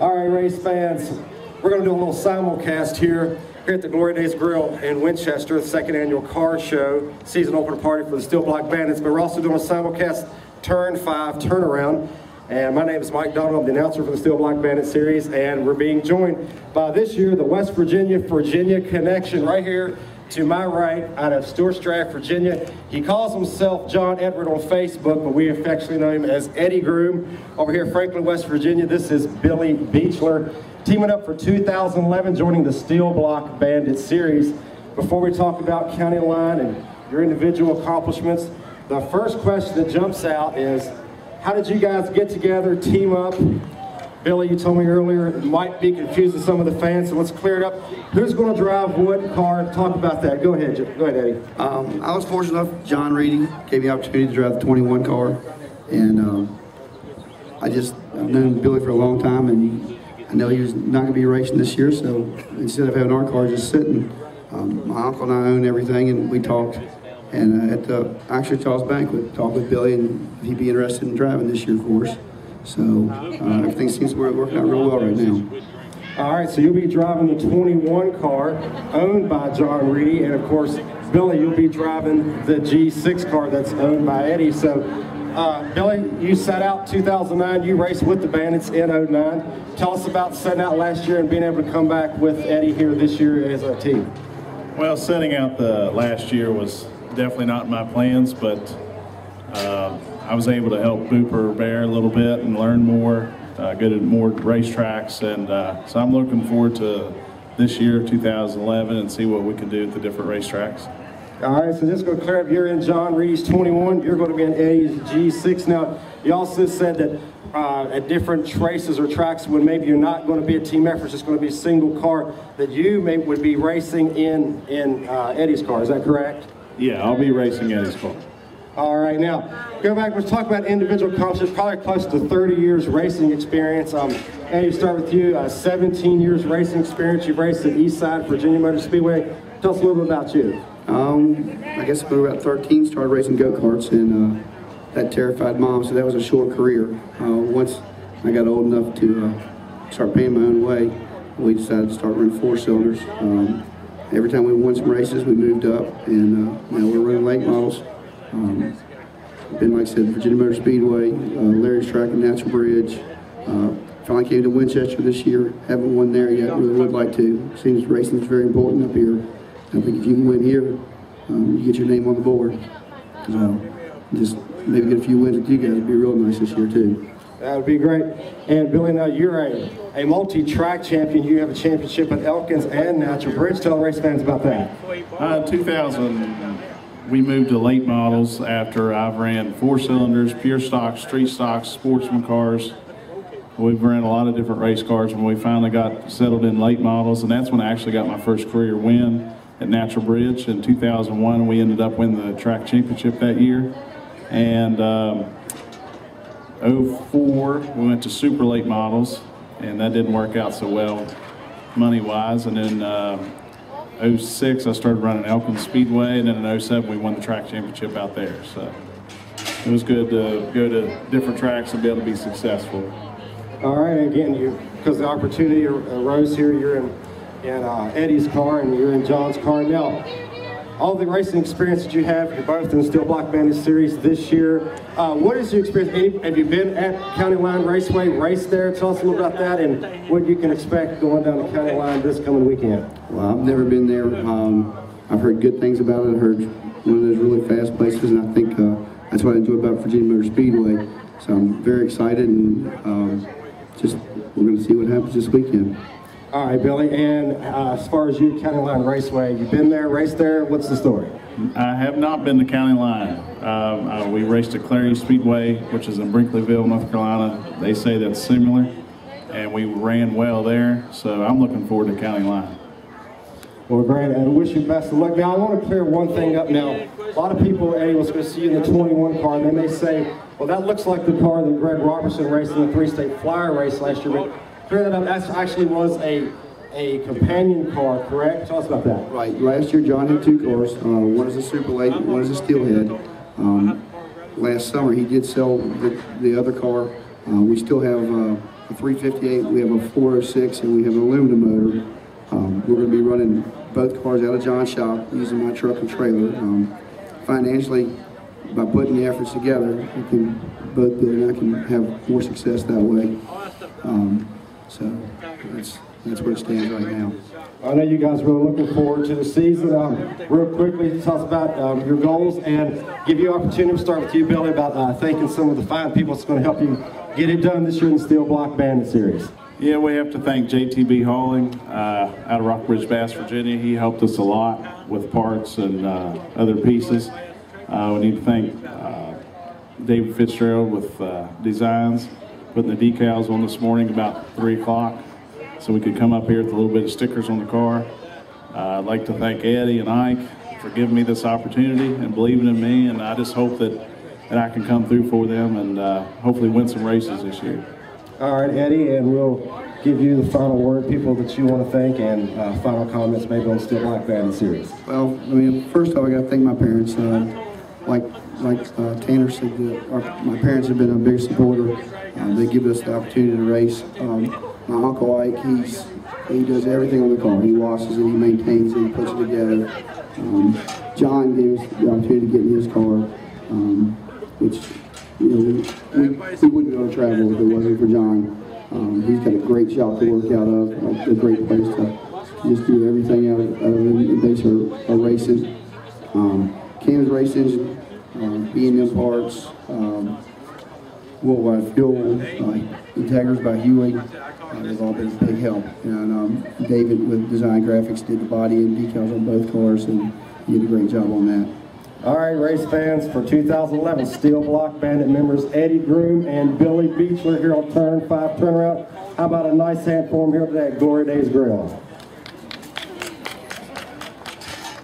All right, race fans, we're going to do a little simulcast here at the Glory Days Grill in Winchester, the second annual car show, season opener party for the Steel Block Bandits, but we're also doing a simulcast Turn 5 turnaround. And my name is Mike Donald, I'm the announcer for the Steel Block Bandit series, and we're being joined by this year the West Virginia connection right here to my right out of Stewartstrath, Virginia. He calls himself John Edward on Facebook, but we affectionately know him as Eddie Groome. Over here, Franklin, West Virginia, this is Billy Beachler, teaming up for 2011, joining the Steel Block Bandit series. Before we talk about County Line and your individual accomplishments, the first question that jumps out is, how did you guys get together, team up? Billy, you told me earlier it might be confusing some of the fans, so let's clear it up. Who's going to drive what car? Talk about that. Go ahead, Eddie. I was fortunate enough, John Reedy gave me the opportunity to drive the 21 car, and I've known Billy for a long time, and I know he was not going to be racing this year, so instead of having our car just sitting, my uncle and I own everything, and we talked. And at the Charles banquet, talked with Billy, and if he'd be interested in driving this year for us. So everything seems to be working out real well right now. All right, so you'll be driving the 21 car owned by John Reedy, and of course, Billy, you'll be driving the G6 car that's owned by Eddie. So, Billy, you set out 2009, you raced with the Bandits in 09. Tell us about setting out last year and being able to come back with Eddie here this year as a team. Well, setting out the last year was definitely not in my plans, but I was able to help Booper Bear a little bit and learn more, go to more racetracks, and so I'm looking forward to this year, 2011, and see what we can do at the different racetracks. All right, so just going to clear up, you're in John Reedy's 21, you're going to be in Eddie's G6. Now, you also said that at different races or tracks when maybe you're not going to be a team effort, it's just going to be a single car, that you would be racing in Eddie's car, is that correct? Yeah, I'll be racing Eddie's car. All right, now, go back, let's talk about individual accomplishments, probably close to 30 years racing experience. Eddie, start with you, 17 years racing experience. You've raced at Eastside, Virginia Motor Speedway. Tell us a little bit about you. I guess when we were about 13, started racing go-karts, and that terrified Mom, so that was a short career. Once I got old enough to start paying my own way, we decided to start running 4-cylinders. Every time we won some races, we moved up, and now we're running late models. Been, like I said, Virginia Motor Speedway, Larry's Track and Natural Bridge. Finally came to Winchester this year. Haven't won there yet. Really would like to. Seems racing is very important up here. I think if you can win here, you get your name on the board. So just maybe get a few wins with you guys would be real nice this year too. That would be great. And Billy, now you're a multi-track champion. You have a championship at Elkins and Natural Bridge. Tell the race fans about that. 2000, we moved to late models after I've ran 4-cylinders, pure stocks, street stocks, sportsman cars. We've ran a lot of different race cars when we finally got settled in late models, and that's when I actually got my first career win at Natural Bridge. In 2001, we ended up winning the track championship that year. And 04, we went to super late models, and that didn't work out so well money-wise. And then 06, I started running Elkins Speedway, and then in 07, we won the track championship out there. So it was good to go to different tracks and be able to be successful. All right, again, because the opportunity arose here, you're in Eddie's car and you're in John's car. Now, all the racing experience that you have, you're both in the Steel Block Bandit series this year. What is your experience? Have you been at County Line Raceway, raced there? Tell us a little about that and what you can expect going down to County Line this coming weekend. Well, I've never been there. I've heard good things about it. I heard one of those really fast places, and I think that's what I enjoy about Virginia Motor Speedway. So I'm very excited, and we're going to see what happens this weekend. All right, Billy, and as far as you, County Line Raceway, you've been there, raced there, what's the story? I have not been to County Line. We raced at Clary Speedway, which is in Brinkleyville, North Carolina. They say that's similar, and we ran well there, so I'm looking forward to County Line. Well, Grant, I wish you best of luck. Now, I want to clear one thing up now. A lot of people, Eddie, was going to see you in the 21 car, and they may say, well, that looks like the car that Greg Robertson raced in the 3-state flyer race last year. But clear that up, that actually was a companion car, correct? Tell us about that. Right. Last year, John had 2 cars. One is a Super Late, one is a Steelhead. Last summer, he did sell the other car. We still have a 358, we have a 406, and we have an aluminum motor. We're going to be running both cars out of John's shop using my truck and trailer. Financially, by putting the efforts together, we can both Bill and I can have more success that way. So that's where it stands right now. I know you guys are really looking forward to the season. Real quickly, tell us about your goals and give you an opportunity to start with you, Billy, about thanking some of the fine people that's going to help you get it done this year in the Steel Block Bandit Series. Yeah, we have to thank JTB Hauling out of Rockbridge, Bass, Virginia. He helped us a lot with parts and other pieces. We need to thank David Fitzgerald with designs, putting the decals on this morning about 3 o'clock so we could come up here with a little bit of stickers on the car. I'd like to thank Eddie and Ike for giving me this opportunity and believing in me, and I just hope that I can come through for them and hopefully win some races this year. All right, Eddie, and we'll give you the final word, people that you want to thank, and final comments maybe on the Steel Block Bandit Series. Well, I mean, first off, I got to thank my parents. Like Tanner said, my parents have been a big supporter. They give us the opportunity to race. My Uncle Ike, he does everything on the car. He washes it, he maintains it, he puts it together. John gave us the opportunity to get in his car, which, you know, we wouldn't go to travel if it wasn't for John. He's got a great shop to work out of, a great place to just do everything out of and base our racing. Cam's race engine, B&M parts, worldwide fuel, integrators by Huey, they've all been a big help. And David with Design Graphics did the body and decals on both cars, and he did a great job on that. All right, race fans, for 2011 Steel Block Bandit members Eddie Groome and Billy Beachler here on Turn 5 turnaround. How about a nice hand for them here today at Glory Days Grill?